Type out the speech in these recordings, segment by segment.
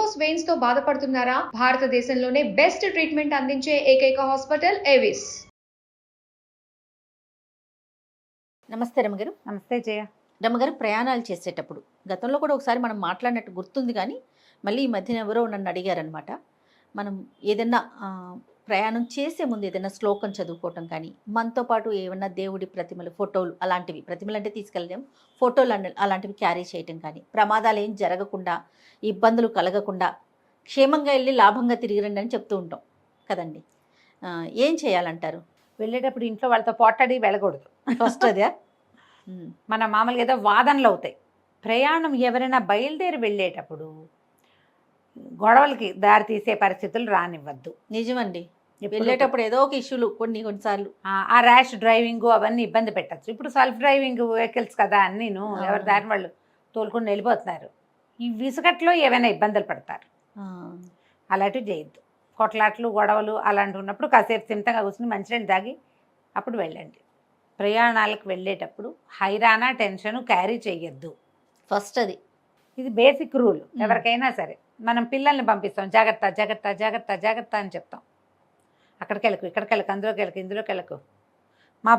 Varicose veins తో బాధపడుతున్నారా? భారతదేశంలోనే బెస్ట్ ట్రీట్మెంట్ అందించే ఏకైక హాస్పిటల్ ఏవిస్. నమస్తే రమ్మగారు. నమస్తే జయ. రమ్మగారు, ప్రయాణాలు చేసేటప్పుడు గతంలో కూడా ఒకసారి మనం మాట్లాడినట్టు గుర్తుంది, కానీ మళ్ళీ ఈ మధ్యన ఎవరో నన్ను అడిగారనమాట. మనం ఏదైనా ప్రయాణం చేసే ముందు ఏదైనా శ్లోకం చదువుకోవటం కానీ, మనతో పాటు ఏమన్నా దేవుడి ప్రతిమలు, ఫోటోలు, అలాంటివి, ప్రతిమలు అంటే తీసుకెళ్ళలేం, ఫోటోలు అలాంటివి క్యారీ చేయటం కానీ, ప్రమాదాలు ఏం జరగకుండా, ఇబ్బందులు కలగకుండా క్షేమంగా వెళ్ళి లాభంగా తిరిగి రండి అని చెప్తూ ఉంటాం కదండి. ఏం చేయాలంటారు? వెళ్ళేటప్పుడు ఇంట్లో వాళ్ళతో పోట్లాడి వెళ్ళకూడదు. ఫస్ట్ అదే. మన మామూలుగా ఏదో వాదనలు అవుతాయి. ప్రయాణం ఎవరైనా బయలుదేరి వెళ్ళేటప్పుడు గొడవలకి దారి తీసే పరిస్థితులు రానివ్వద్దు. నిజమండి. వెళ్ళేటప్పుడు ఏదో ఒక ఇష్యూలు కొన్నిసార్లు ఆ ర్యాష్ డ్రైవింగ్ అవన్నీ ఇబ్బంది పెట్టచ్చు. ఇప్పుడు సెల్ఫ్ డ్రైవింగ్ వెహికల్స్ కదా అన్నీను, ఎవరి దారి వాళ్ళు తోలుకొని వెళ్ళిపోతున్నారు. ఈ విసుగట్లో ఏమైనా ఇబ్బందులు పడతారు. అలాంటివి చేయొద్దు. కొట్లాట్లు, గొడవలు అలాంటివి ఉన్నప్పుడు కాసేపు సిమితంగా కూర్చుని మంచినీళ్ళు తాగి అప్పుడు వెళ్ళండి. ప్రయాణాలకు వెళ్ళేటప్పుడు హైరానా, టెన్షన్ క్యారీ చేయొద్దు. ఫస్ట్ అది. ఇది బేసిక్ రూల్ ఎవరికైనా సరే. మనం పిల్లల్ని పంపిస్తాం, జాగ్రత్త జాగ్రత్త జాగ్రత్త జాగ్రత్త అని చెప్తాం. అక్కడికి వెళ్ళకు, ఇక్కడికి వెళ్ళకు, అందులోకి వెళ్ళకు, ఇందులోకి వెళ్ళకు.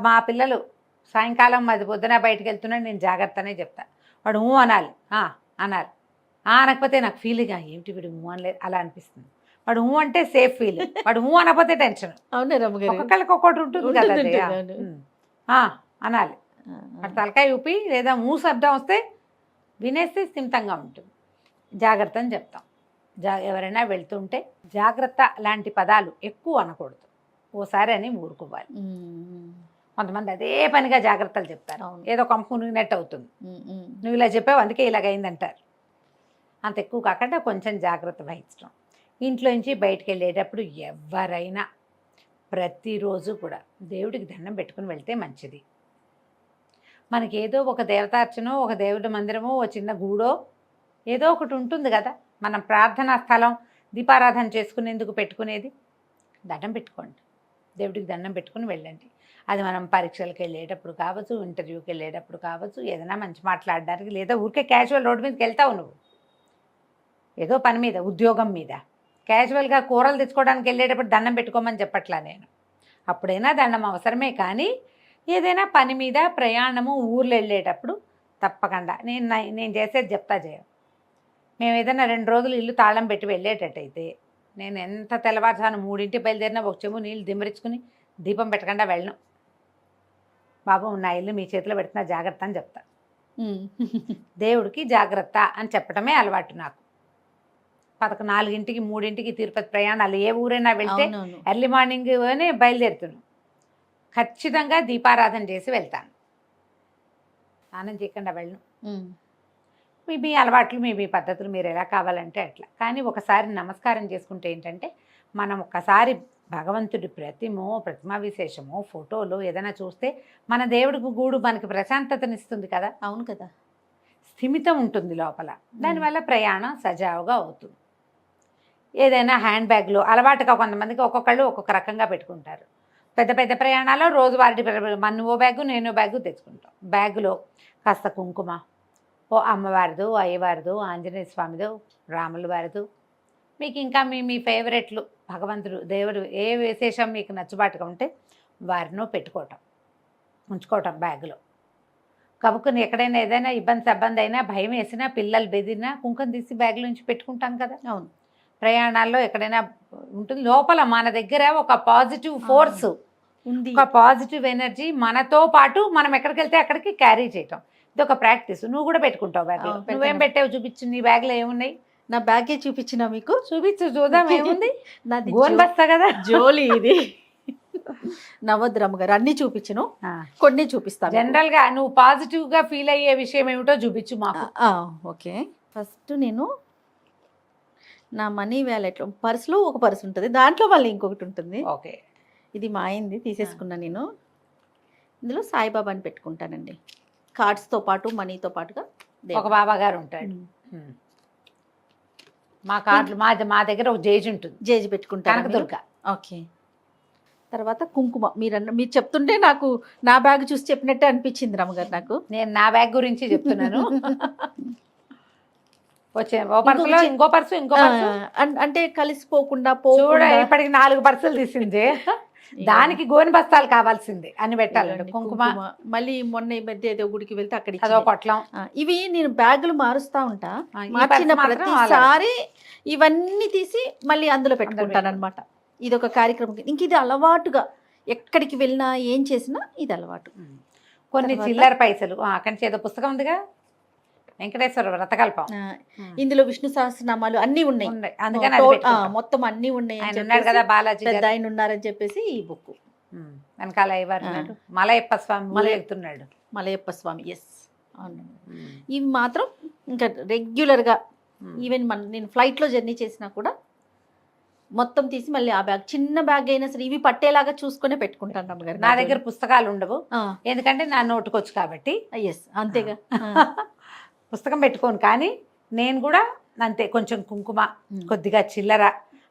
మా పిల్లలు సాయంకాలం అది పొద్దున బయటకు వెళ్తున్నాడు, నేను జాగ్రత్త అనే చెప్తా. వాడు అనాలి, అనాలి. అనకపోతే నాకు ఫీల్గా ఏమిటి వీడు అనలేదు అలా అనిపిస్తుంది. వాడు అంటే సేఫ్ ఫీల్, వాడు అనకపోతే టెన్షన్. ఒక్కొక్కళ్ళకి ఒక్కొక్కటి ఉంటుంది కదా. అనాలి. వాడు తలకాయ ఊపి లేదా శబ్దం వస్తే వినేస్తే స్థిమితంగా ఉంటుంది. జాగ్రత్త అని చెప్తాం. ఎవరైనా వెళ్తుంటే జాగ్రత్త లాంటి పదాలు ఎక్కువ అనకూడదు. ఓసారి అని ఊరుకోవాలి. కొంతమంది అదే పనిగా జాగ్రత్తలు చెప్తారు, ఏదో కంపు మునిగినట్టు అవుతుంది. నువ్వు ఇలా చెప్పావు అందుకే ఇలాగైందంటారు. అంత ఎక్కువ కాకుండా కొంచెం జాగ్రత్త వహించడం. ఇంట్లో నుంచి బయటికి వెళ్ళేటప్పుడు ఎవరైనా ప్రతిరోజు కూడా దేవుడికి దండం పెట్టుకుని వెళ్తే మంచిది. మనకి ఏదో ఒక దేవతార్చనో, ఒక దేవుడి మందిరమో, ఓ చిన్న గూడో ఏదో ఒకటి ఉంటుంది కదా. మనం ప్రార్థనా స్థలం, దీపారాధన చేసుకునేందుకు పెట్టుకునేది. దండం పెట్టుకోండి, దేవుడికి దండం పెట్టుకుని వెళ్ళండి. అది మనం పరీక్షలకు వెళ్ళేటప్పుడు కావచ్చు, ఇంటర్వ్యూకి వెళ్ళేటప్పుడు కావచ్చు, ఏదైనా మంచి మాట్లాడడానికి, లేదా ఊరికే క్యాజువల్ రోడ్డు మీదకి వెళ్తావు నువ్వు ఏదో పని మీద, ఉద్యోగం మీద. క్యాజువల్గా కూరలు తెచ్చుకోవడానికి వెళ్ళేటప్పుడు దండం పెట్టుకోమని చెప్పట్లా నేను. అప్పుడైనా దండం అవసరమే, కానీ ఏదైనా పని మీద ప్రయాణము, ఊర్లు వెళ్ళేటప్పుడు తప్పకుండా నేను చేసేది చెప్తా చేయ. మేము ఏదైనా 2 రోజులు ఇల్లు తాళం పెట్టి వెళ్ళేటట్టయితే నేను ఎంత తెల్లవారుజాను 3ంటికి బయలుదేరినా ఒక చెంబు నీళ్ళు దిమ్మరించుకుని దీపం పెట్టకుండా వెళ్ళను. బాబు నా ఇల్లు మీ చేతిలో పెడుతున్నా జాగ్రత్త అని చెప్తా. దేవుడికి జాగ్రత్త అని చెప్పడమే అలవాటు నాకు. 4ంటికి 3ంటికి తిరుపతి ప్రయాణాలు, ఏ ఊరైనా వెళ్తే ఎర్లీ మార్నింగ్నే బయలుదేరుతున్నాను. ఖచ్చితంగా దీపారాధన చేసి వెళ్తాను. స్నానం చేయకుండా వెళ్ళను. మీ అలవాట్లు, మీ పద్ధతులు మీరు ఎలా కావాలంటే అట్లా. కానీ ఒకసారి నమస్కారం చేసుకుంటే ఏంటంటే, మనం ఒక్కసారి భగవంతుడి ప్రతిమా విశేషమో, ఫోటోలో ఏదైనా చూస్తే మన దేవుడికి గూడు మనకి ప్రశాంతతనిస్తుంది కదా. అవును కదా. స్థిమితం ఉంటుంది లోపల. దానివల్ల ప్రయాణం సజావుగా అవుతుంది. ఏదైనా హ్యాండ్ బ్యాగ్లో అలవాటుగా కొంతమందికి ఒక్కొక్కళ్ళు ఒక్కొక్క రకంగా పెట్టుకుంటారు. పెద్ద పెద్ద ప్రయాణాల్లో రోజువారీ మన్ను ఓ బ్యాగు, నేను బ్యాగు తెచ్చుకుంటాం. బ్యాగులో కాస్త కుంకుమ, ఓ అమ్మవారిదో, అయ్యవారిదో, ఆంజనేయ స్వామిదో, రాముల వారిదో, మీకు ఇంకా మీ ఫేవరెట్లు, భగవంతుడు, దేవుడు ఏ విశేషం మీకు నచ్చుబాటుగా ఉంటే వారినో ఉంచుకోవటం బ్యాగులో. కబుక్కుని ఎక్కడైనా ఏదైనా ఇబ్బంది అయినా, భయం వేసినా, పిల్లలు బెదిరినా కుంకుమ తీసి బ్యాగులో నుంచి పెట్టుకుంటాం కదా. అవును. ప్రయాణాల్లో ఎక్కడైనా ఉంటుంది లోపల మన దగ్గర ఒక పాజిటివ్ ఫోర్స్ ఉంది, ఒక పాజిటివ్ ఎనర్జీ మనతో పాటు మనం ఎక్కడికి వెళ్తే అక్కడికి క్యారీ చేయటం. ఇది ఒక ప్రాక్టీస్. నువ్వు కూడా పెట్టుకుంటావు బ్యాగ్లో. నువ్వేం పెట్టావు చూపించు, నీ బ్యాగ్లో ఏమున్నాయి? నా బ్యాగే చూపించిన మీకు. చూపించు, చూద్దాం ఏముంది. నాది గోన్ బస్తా కదా, జోలి ఇది. నవద్రమ్మ గారు అన్ని చూపించను, కొన్ని చూపిస్తాను. జనరల్గా నువ్వు పాజిటివ్గా ఫీల్ అయ్యే విషయం ఏమిటో చూపించు మాకు. ఓకే. ఫస్ట్ నేను నా మనీ వ్యాలెట్లో పర్సులో ఒక పర్సు ఉంటుంది, దాంట్లో మళ్ళీ ఇంకొకటి ఉంటుంది. ఓకే. ఇది మా అయింది, తీసేసుకున్నా నేను. ఇందులో సాయిబాబాని పెట్టుకుంటానండి. కార్డ్స్తో పాటు, మనీతో పాటుగా ఒక బాబా గారు ఉంటాడు. మా కార్డులు మా దగ్గర ఒక జేజి ఉంటుంది, జేజి పెట్టుకుంటాను, కనకదుర్గ. ఓకే. తర్వాత కుంకుమ. మీరు చెప్తుంటే నాకు నా బ్యాగ్ చూసి చెప్పినట్టే అనిపించింది రమ్మగారు నాకు. నేను నా బ్యాగ్ గురించి చెప్తున్నాను. వచ్చే ఓ పర్సులో ఇంకో పర్సు అంటే కలిసిపోకుండా చూడ పోకుండా ఇప్పటికి 4 పర్సులు తీసింది. దానికి గోని బస్తాలు కావాల్సింది అన్ని పెట్టాలండి. కుంకుమ మళ్ళీ మొన్న ఈ మధ్య ఏదో గుడికి వెళ్తే అక్కడ అదో పొట్లం. ఇవి నేను బ్యాగులు మారుస్తా ఉంటా. ఈ మార్చిన పర్సు మాత్రం ప్రతిసారి ఇవన్నీ తీసి మళ్ళీ అందులో పెట్టుకుంటాను అనమాట. ఇది ఒక కార్యక్రమం. ఇంక ఇది అలవాటుగా ఎక్కడికి వెళ్ళినా ఏం చేసినా ఇది అలవాటు. కొన్ని చిల్లర పైసలు అక్కడి నుంచి ఏదో పుస్తకం ఉందిగా, వెంకటేశ్వర వ్రతకల్పం, ఇందులో విష్ణు సహస్రనామాలు అన్నీ ఉన్నాయి. అందుకని మొత్తం అన్నీ ఉన్నాయి. ఆయన ఉన్నాడు కదా బాలాజీ పెద్ద ఆయన ఉన్నారని చెప్పేసి ఈ బుక్ వెనకాల ఎవరు మలయప్ప స్వామి మలయెత్తున్నాడు. మలయప్ప స్వామి, ఎస్ అవును. ఇవి మాత్రం ఇంకా రెగ్యులర్గా ఈవెన్ నేను ఫ్లైట్లో జర్నీ చేసినా కూడా మొత్తం తీసి మళ్ళీ ఆ బ్యాగ్, చిన్న బ్యాగ్ అయినా సరే ఇవి పట్టేలాగా చూసుకునే పెట్టుకుంటాను అమ్మగారు. నా దగ్గర పుస్తకాలు ఉండవు, ఎందుకంటే నా నోటుకొచ్చు కాబట్టి. ఎస్ అంతేగా, పుస్తకం పెట్టుకోను. కానీ నేను కూడా అంతే, కొంచెం కుంకుమ, కొద్దిగా చిల్లర,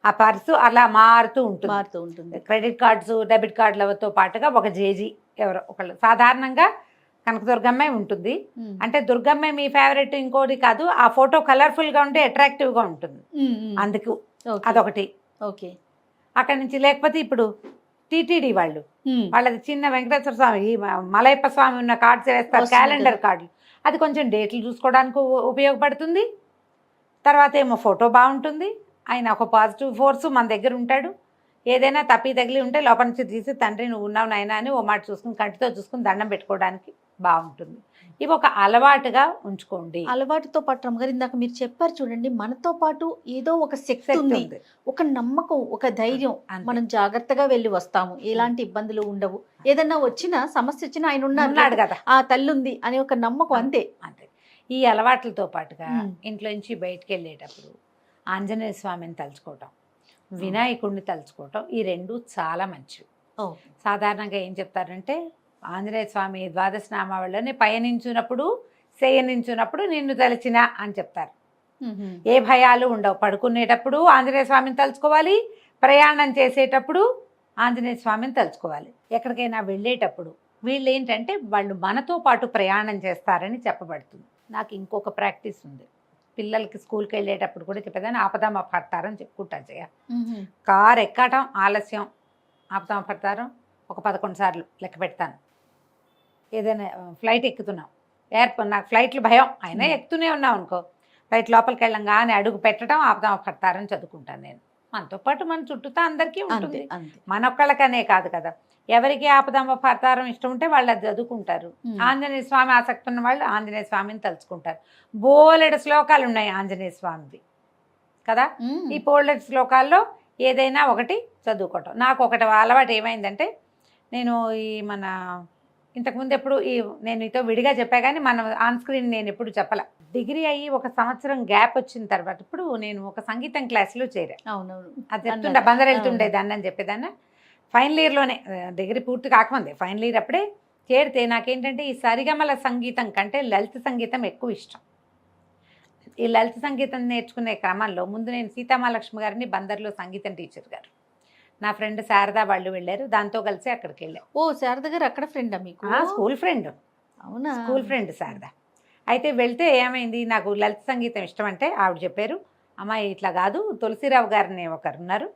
ఆ పర్సు అలా మారుతూ ఉంటుంది. క్రెడిట్ కార్డ్స్, డెబిట్ కార్డులతో పాటుగా ఒక జేజీ ఎవరో ఒకళ్ళు. సాధారణంగా కనకదుర్గమ్మే ఉంటుంది. అంటే దుర్గమ్మే మీ ఫేవరెట్ ఇంకోటి కాదు, ఆ ఫోటో కలర్ఫుల్గా ఉంటే అట్రాక్టివ్గా ఉంటుంది, అందుకు అదొకటి. ఓకే, అక్కడి నుంచి లేకపోతే ఇప్పుడు టీటీడీ వాళ్ళది చిన్న వెంకటేశ్వర స్వామి, మలయప్ప స్వామి ఉన్న కార్డ్స్ వేస్తారు, క్యాలెండర్ కార్డులు. అది కొంచెం డేట్లు చూసుకోవడానికి ఉపయోగపడుతుంది. తర్వాత ఏమో ఫోటో బాగుంటుంది. ఆయన ఒక పాజిటివ్ ఫోర్స్ మన దగ్గర ఉంటాడు. ఏదైనా తప్పి తగిలి ఉంటే లోపల నుంచి తీసి తండ్రి నువ్వు ఉన్నావు నాయనా అని ఓ మాట చూసుకుని కంటితో చూసుకుని దండం పెట్టుకోవడానికి బాగుంటుంది. ఇవి ఒక అలవాటుగా ఉంచుకోండి. అలవాటుతో పాటు అమ్మగారు ఇందాక మీరు చెప్పారు చూడండి, మనతో పాటు ఏదో ఒక శక్తి ఉంది, ఒక నమ్మకం, ఒక ధైర్యం. మనం జాగ్రత్తగా వెళ్ళి వస్తాము, ఎలాంటి ఇబ్బందులు ఉండవు. ఏదన్నా వచ్చినా సమస్య వచ్చినా ఆయన ఉన్నాడు కదా, ఆ తల్లి ఉంది అనే ఒక నమ్మకం. అంతే. ఈ అలవాట్లతో పాటుగా ఇంట్లో నుంచి బయటికి వెళ్ళేటప్పుడు ఆంజనేయ స్వామిని తలుచుకోవటం, వినాయకుడిని తలుచుకోవటం, ఈ రెండు చాలా మంచివి. సాధారణంగా ఏం చెప్తారంటే ఆంజనేయ స్వామి ద్వాదశ నామావళిలోనే పయనించున్నప్పుడు శయనించున్నప్పుడు నిన్ను తలచిన అని చెప్తారు. ఏ భయాలు ఉండవు. పడుకునేటప్పుడు ఆంజనేయ స్వామిని తలుచుకోవాలి, ప్రయాణం చేసేటప్పుడు ఆంజనేయ స్వామిని తలుచుకోవాలి. ఎక్కడికైనా వెళ్ళేటప్పుడు వీళ్ళు ఏంటంటే వాళ్ళు మనతో పాటు ప్రయాణం చేస్తారని చెప్పబడుతుంది. నాకు ఇంకొక ప్రాక్టీస్ ఉంది, పిల్లలకి స్కూల్కి వెళ్ళేటప్పుడు కూడా చెప్పేదాన్ని ఆపదామ పడతారని చెప్పుకుంటా చేయ. కారు ఎక్కటం ఆలస్యం, ఆపదామ పడతారం ఒక 11 సార్లు లెక్క పెడతాను. ఏదైనా ఫ్లైట్ ఎక్కుతున్నాం, నాకు ఫ్లైట్లు భయం అయినా ఎక్కుతూనే ఉన్నాం అనుకో, ఫ్లైట్ లోపలికి వెళ్ళంగానే అడుగు పెట్టడం ఆపదామ పడతారని చదువుకుంటాను నేను. మనతో పాటు మన చుట్టూతో అందరికీ ఉంటుంది, మనొక్కళ్ళకనే కాదు కదా. ఎవరికి ఆపదామ పడతారం ఇష్టం ఉంటే వాళ్ళు అది చదువుకుంటారు. ఆంజనేయ స్వామి ఆసక్తి ఉన్న వాళ్ళు ఆంజనేయ స్వామిని తలుచుకుంటారు. బోలెడు శ్లోకాలు ఉన్నాయి ఆంజనేయ స్వామివి కదా. ఈ బోలెడు శ్లోకాల్లో ఏదైనా ఒకటి చదువుకోవటం. నాకు ఒకటి అలవాటు ఏమైందంటే, నేను ఈ మన ఇంతకుముందు ఎప్పుడు నేను మీతో విడిగా చెప్పా కానీ మన ఆన్ స్క్రీన్ నేను ఎప్పుడు చెప్పాల. డిగ్రీ అయ్యి 1 సంవత్సరం గ్యాప్ వచ్చిన తర్వాత ఇప్పుడు నేను ఒక సంగీతం క్లాసులో చేరా. అవునవును, అది చెప్తుండే బందరు వెళ్తుండేదాన్ని అని చెప్పేదాన్ని. ఫైనల్ ఇయర్లోనే, డిగ్రీ పూర్తి కాకముందే ఫైనల్ ఇయర్ అప్పుడే చేరితే నాకేంటంటే ఈ సరిగమల సంగీతం కంటే లలిత సంగీతం ఎక్కువ ఇష్టం. ఈ లలిత సంగీతం నేర్చుకునే క్రమంలో ముందు నేను సీతామహాలక్ష్మి గారిని బందర్లో సంగీతం టీచర్ గారు, నా ఫ్రెండ్ శారదా వాళ్ళు వెళ్ళారు, దాంతో కలిసి అక్కడికి వెళ్ళాం. ఓ, శారద గారు అక్కడ ఫ్రెండా మీకు? School friend. అవునా? School friend Sharada. అయితే వెళ్తే ఏమైంది, నాకు లలిత సంగీతం ఇష్టం అంటే ఆవిడ చెప్పారు, అమ్మాయి ఇట్లా కాదు, తులసిరావు గారిని ఒకరు ఉన్నారు,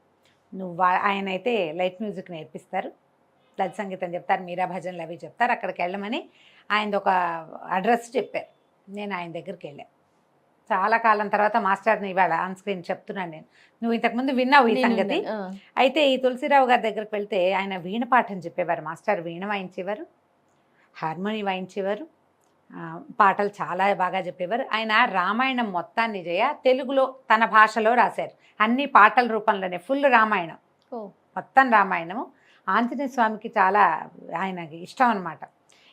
నువ్వు ఆయన అయితే లైట్ మ్యూజిక్ నేర్పిస్తారు, లలిత సంగీతం చెప్తారు, మీరా భజనలు అవి చెప్తారు, అక్కడికి వెళ్ళమని ఆయనది ఒక అడ్రస్ చెప్పారు. నేను ఆయన దగ్గరికి వెళ్ళాను. చాలా కాలం తర్వాత మాస్టర్ని ఇవాళ ఆన్ స్క్రీన్ చెప్తున్నాను నేను, నువ్వు ఇంతకుముందు విన్నావు ఈ సంగతి. అయితే ఈ తులసిరావు గారి దగ్గరికి వెళ్తే ఆయన వీణ పాఠం చెప్పేవారు. మాస్టర్ వీణ వాయించేవారు, హార్మోని వాయించేవారు, పాటలు చాలా బాగా చెప్పేవారు. ఆయన రామాయణం మొత్తాన్ని తెలుగులో తన భాషలో రాశారు, అన్ని పాటల రూపంలోనే, ఫుల్ రామాయణం, మొత్తం రామాయణము. ఆంజనేయ స్వామికి చాలా ఆయనకి ఇష్టం అనమాట.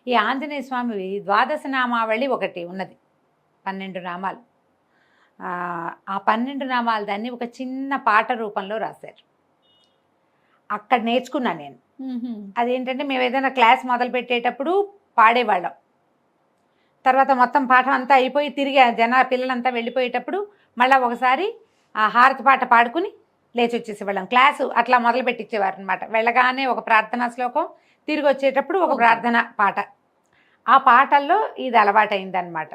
ఈ ఆంజనేయ స్వామి ద్వాదశ నామావళి ఒకటి ఉన్నది, 12 నామాలు. ఆ 12 నామాలు దాన్ని ఒక చిన్న పాట రూపంలో రాశారు. అక్కడ నేర్చుకున్నాను నేను. అదేంటంటే మేము ఏదైనా క్లాస్ మొదలు పెట్టేటప్పుడు పాడేవాళ్ళం, తర్వాత మొత్తం పాఠం అంతా అయిపోయి తిరిగి పిల్లలంతా వెళ్ళిపోయేటప్పుడు మళ్ళీ ఒకసారి ఆ హారతి పాట పాడుకుని లేచి వచ్చేసేవాళ్ళం. క్లాసు అట్లా మొదలు పెట్టించేవారు అనమాట. వెళ్ళగానే ఒక ప్రార్థనా శ్లోకం, తిరిగి వచ్చేటప్పుడు ఒక ప్రార్థన పాట. ఆ పాటల్లో ఇది అలవాటైందనమాట.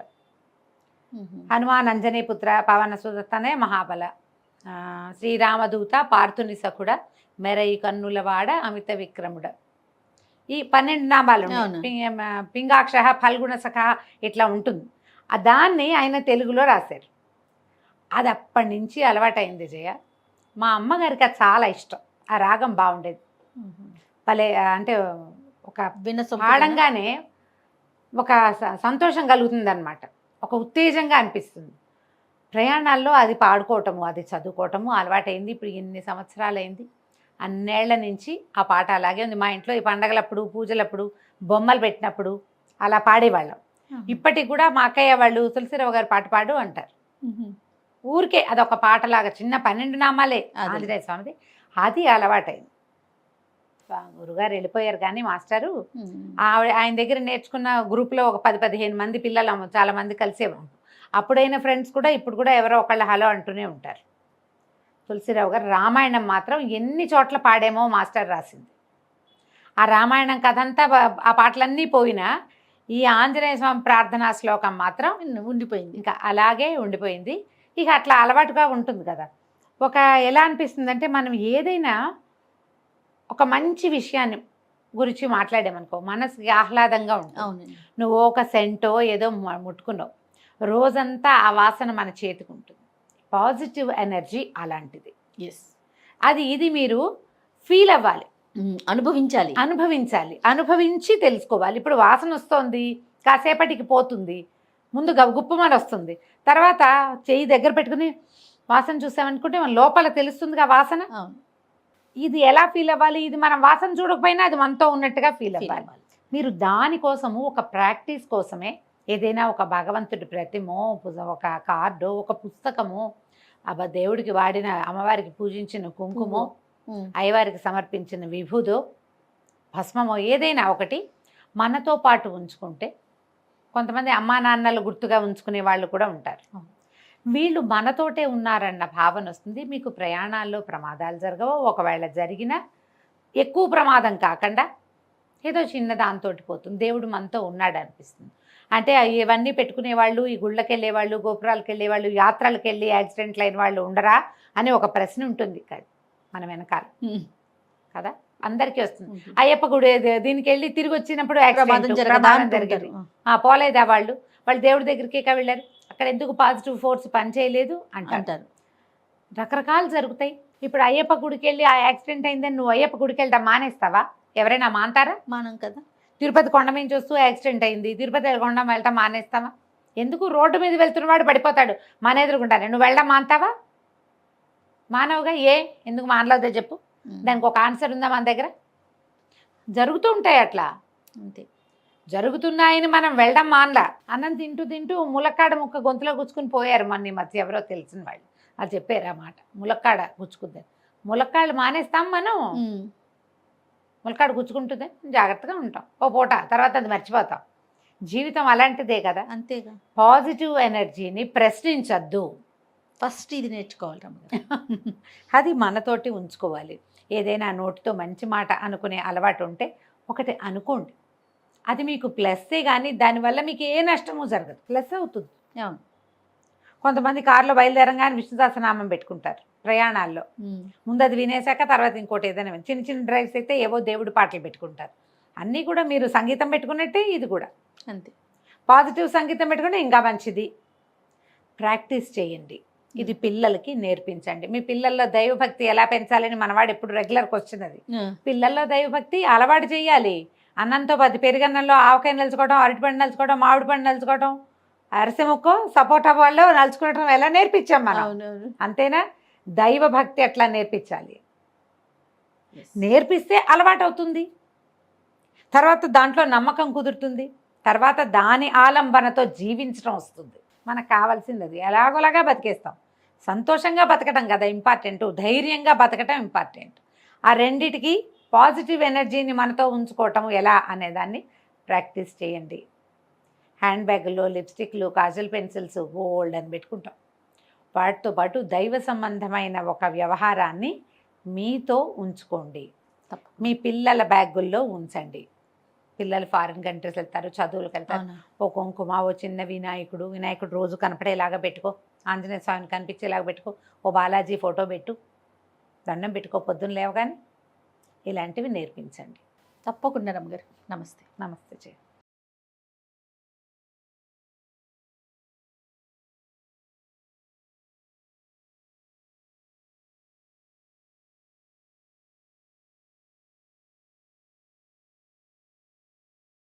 హనుమాన్ అంజనీపుత్ర పవన సుదత్తనే మహాబల, శ్రీరామదూత పార్థుని సఖుడ, మెరయి కన్నులవాడ అమిత విక్రముడ. ఈ 12 నామాలు అవును. పింగాక్ష ఫల్గుణ సఖ ఇట్లా ఉంటుంది. దాన్ని ఆయన తెలుగులో రాశారు. అది అప్పటి నుంచి అలవాటైంది జయ. మా అమ్మగారికి అది చాలా ఇష్టం. ఆ రాగం బాగుండేది. భలే అంటే ఒక పాడంగానే ఒక సంతోషం కలుగుతుంది అనమాట, ఒక ఉత్తేజంగా అనిపిస్తుంది. ప్రయాణాల్లో అది పాడుకోవటము, అది చదువుకోవటము అలవాటైంది. ఇప్పుడు ఎన్ని సంవత్సరాలైంది, అన్నేళ్ల నుంచి ఆ పాట అలాగే ఉంది. మా ఇంట్లో ఈ పండగలప్పుడు, పూజలప్పుడు, బొమ్మలు పెట్టినప్పుడు అలా పాడేవాళ్ళం. ఇప్పటికి కూడా మా అక్కయ్య వాళ్ళు తులసిరావు గారు పాట పాడు అంటారు. ఊరికే అదొక పాటలాగా, చిన్న 12 నామాలే ఆంజనేయ స్వామిది, అది అలవాటైంది. గురుగారు వెళ్ళిపోయారు కానీ మాస్టరు ఆయన దగ్గర నేర్చుకున్న గ్రూప్లో ఒక 10-15 మంది పిల్లలు చాలా మంది కలిసేవాళ్ళు. అప్పుడైన ఫ్రెండ్స్ కూడా ఇప్పుడు కూడా ఎవరో ఒకళ్ళు హలో అంటూనే ఉంటారు. తులసిరావు గారు రామాయణం మాత్రం ఎన్ని చోట్ల పాడేమో మాస్టర్ రాసింది. ఆ రామాయణం కథ అంతా ఆ పాటలన్నీ పోయినా ఈ ఆంజనేయ స్వామి ప్రార్థనా శ్లోకం మాత్రం ఉండిపోయింది, ఇంకా అలాగే ఉండిపోయింది. ఇక అట్లా అలవాటుగా ఉంటుంది కదా. ఒక ఎలా అనిపిస్తుంది అంటే, మనం ఏదైనా ఒక మంచి విషయాన్ని గురించి మాట్లాడామనుకో మనసుకి ఆహ్లాదంగా ఉంటుంది. నువ్వు ఒక సెంటో ఏదో ముట్టుకున్నావు, రోజంతా ఆ వాసన మన చేతికి ఉంటుంది. పాజిటివ్ ఎనర్జీ అలాంటిది. ఇది మీరు ఫీల్ అవ్వాలి, అనుభవించి తెలుసుకోవాలి. ఇప్పుడు వాసన వస్తుంది, కాసేపటికి పోతుంది, ముందు గుప్పమని వస్తుంది, తర్వాత చెయ్యి దగ్గర పెట్టుకుని వాసన చూసామనుకుంటే మన లోపల తెలుస్తుందిగా వాసన. ఇది ఎలా ఫీల్ అవ్వాలి? ఇది మనం వాసన చూడకపోయినా అది మనతో ఉన్నట్టుగా ఫీల్ అవ్వాలి. మీరు దానికోసము ఒక ప్రాక్టీస్ కోసమే ఏదైనా ఒక భగవంతుడి ప్రతిమో, ఒక కార్డో, ఒక పుస్తకమో, దేవుడికి వాడిన అమ్మవారికి పూజించిన కుంకుమో, అయ్యవారికి సమర్పించిన విభూదో, భస్మమో ఏదైనా ఒకటి మనతో పాటు ఉంచుకుంటే, కొంతమంది అమ్మా నాన్నలు గుర్తుగా ఉంచుకునే వాళ్ళు కూడా ఉంటారు. వీళ్ళు మనతోటే ఉన్నారన్న భావన వస్తుంది. మీకు ప్రయాణాల్లో ప్రమాదాలు జరగవు. ఒకవేళ జరిగినా ఎక్కువ ప్రమాదం కాకుండా ఏదో చిన్న దాంతో పోతుంది. దేవుడు మనతో ఉన్నాడు అనిపిస్తుంది. అంటే ఇవన్నీ పెట్టుకునే వాళ్ళు, ఈ గుళ్ళకి వెళ్ళేవాళ్ళు, గోపురాలకు వెళ్ళేవాళ్ళు, యాత్రలకు వెళ్ళి యాక్సిడెంట్లు అయిన వాళ్ళు ఉండరా అని ఒక ప్రశ్న ఉంటుంది మన వెనకాల కదా, అందరికీ వస్తుంది. అయ్యప్ప గుడి దీనికి వెళ్ళి తిరిగి వచ్చినప్పుడు ప్రమాదం జరిగింది, పోలేదా వాళ్ళు దేవుడి దగ్గరికి వెళ్ళారు, అక్కడ ఎందుకు పాజిటివ్ ఫోర్స్ పనిచేయలేదు అంటారు. రకరకాలు జరుగుతాయి. ఇప్పుడు అయ్యప్ప గుడికి వెళ్ళి ఆ యాక్సిడెంట్ అయిందని నువ్వు అయ్యప్ప గుడికి వెళ్ళడం మానేస్తావా? ఎవరైనా మానతారా? మానం కదా. తిరుపతి కొండ మీద చూస్తూ యాక్సిడెంట్ అయింది, తిరుపతి కొండ వెళ్ళటం మానేస్తావా? ఎందుకు? రోడ్డు మీద వెళ్తున్నవాడు పడిపోతాడు, మన ఎదురుకుంటాను, నువ్వు వెళ్ళడం మానతావా? మానవుగా ఎందుకు మానలేదో చెప్పు. దానికి ఒక ఆన్సర్ ఉందా మన దగ్గర? జరుగుతూ ఉంటాయి అట్లా, అంతే. జరుగుతున్నాయని మనం వెళ్ళడం మానలా. అన్నం తింటూ తింటూ ములక్కాడ ముక్క గొంతులో గుచ్చుకుని పోయారు మొన్న ఈ మధ్య ఎవరో తెలిసిన వాళ్ళు. అది చెప్పారు ఆ మాట, ములక్కాడ గుచ్చుకుంది. ములక్కాడలు మానేస్తాం మనం, ములక్కాడ గుచ్చుకుంటుంది, జాగ్రత్తగా ఉంటాం ఓ పూట, తర్వాత అది మర్చిపోతాం. జీవితం అలాంటిదే కదా. అంతేగా. పాజిటివ్ ఎనర్జీని ప్రశ్నించద్దు, ఫస్ట్ ఇది నేర్చుకోవాలి. అది మనతోటి ఉంచుకోవాలి. ఏదైనా నోటితో మంచి మాట అనుకునే అలవాటు ఉంటే ఒకటి అనుకోండి, అది మీకు ప్లస్సే, కానీ దానివల్ల మీకు ఏ నష్టమూ జరగదు, ప్లస్ అవుతుంది. అవును. కొంతమంది కారులో బయలుదేరంగానే విష్ణు సహస్రనామం పెట్టుకుంటారు ప్రయాణాల్లో. ముందు అది వినేశాక తర్వాత ఇంకోటి ఏదైనా చిన్న చిన్న డ్రైవ్స్ అయితే ఏవో దేవుడి పాటలు పెట్టుకుంటారు. అన్నీ కూడా మీరు సంగీతం పెట్టుకున్నట్టే ఇది కూడా అంతే. పాజిటివ్ సంగీతం పెట్టుకుంటే ఇంకా మంచిది. ప్రాక్టీస్ చేయండి, ఇది పిల్లలకి నేర్పించండి. మీ పిల్లల్లో దైవభక్తి ఎలా పెంచాలని మనవాడు ఎప్పుడు రెగ్యులర్ క్వశ్చన్ అది. పిల్లల్లో దైవభక్తి అలవాటు చేయాలి. అన్నంతో పెరుగన్నంలో ఆవకాయ నలుచుకోవడం, అరటిపండు నలుచుకోవడం, మామిడి పండు నలుచుకోవడం, అరిసె ముక్కో సపోటా వాళ్ళు నలుచుకోవడం ఎలా నేర్పించాం మనం, అంతేనా? దైవభక్తి అట్లా నేర్పించాలి. నేర్పిస్తే అలవాటు అవుతుంది, తర్వాత దాంట్లో నమ్మకం కుదురుతుంది, తర్వాత దాని ఆలంబనతో జీవించడం వస్తుంది. మనకు కావాల్సింది అది. ఎలాగోలాగా బతికేస్తాం, సంతోషంగా బతకటం కదా ఇంపార్టెంట్, ధైర్యంగా బతకటం ఇంపార్టెంట్. ఆ రెండిటికి పాజిటివ్ ఎనర్జీని మనతో ఉంచుకోవటం ఎలా అనేదాన్ని ప్రాక్టీస్ చేయండి. హ్యాండ్ బ్యాగుల్లో లిప్స్టిక్లు, కాజల్ పెన్సిల్స్ గోల్డ్ అని పెట్టుకుంటాం. వాటితో పాటు దైవ సంబంధమైన ఒక వ్యవహారాన్ని మీతో ఉంచుకోండి, మీ పిల్లల బ్యాగుల్లో ఉంచండి. పిల్లలు ఫారిన్ కంట్రీస్ వెళ్తారు, చదువులకు వెళ్తారు. అవునా? ఓ కుంకుమ, ఓ చిన్న వినాయకుడు రోజు కనపడేలాగా పెట్టుకో, ఆంజనేయ స్వామిని కనిపించేలాగా పెట్టుకో, ఓ బాలాజీ ఫోటో పెట్టు, దండం పెట్టుకో పొద్దున్న లేవగానే. ఇలాంటివి నేర్పించండి. తప్పకుండా రమ్మగారు. నమస్తే. నమస్తే జయ.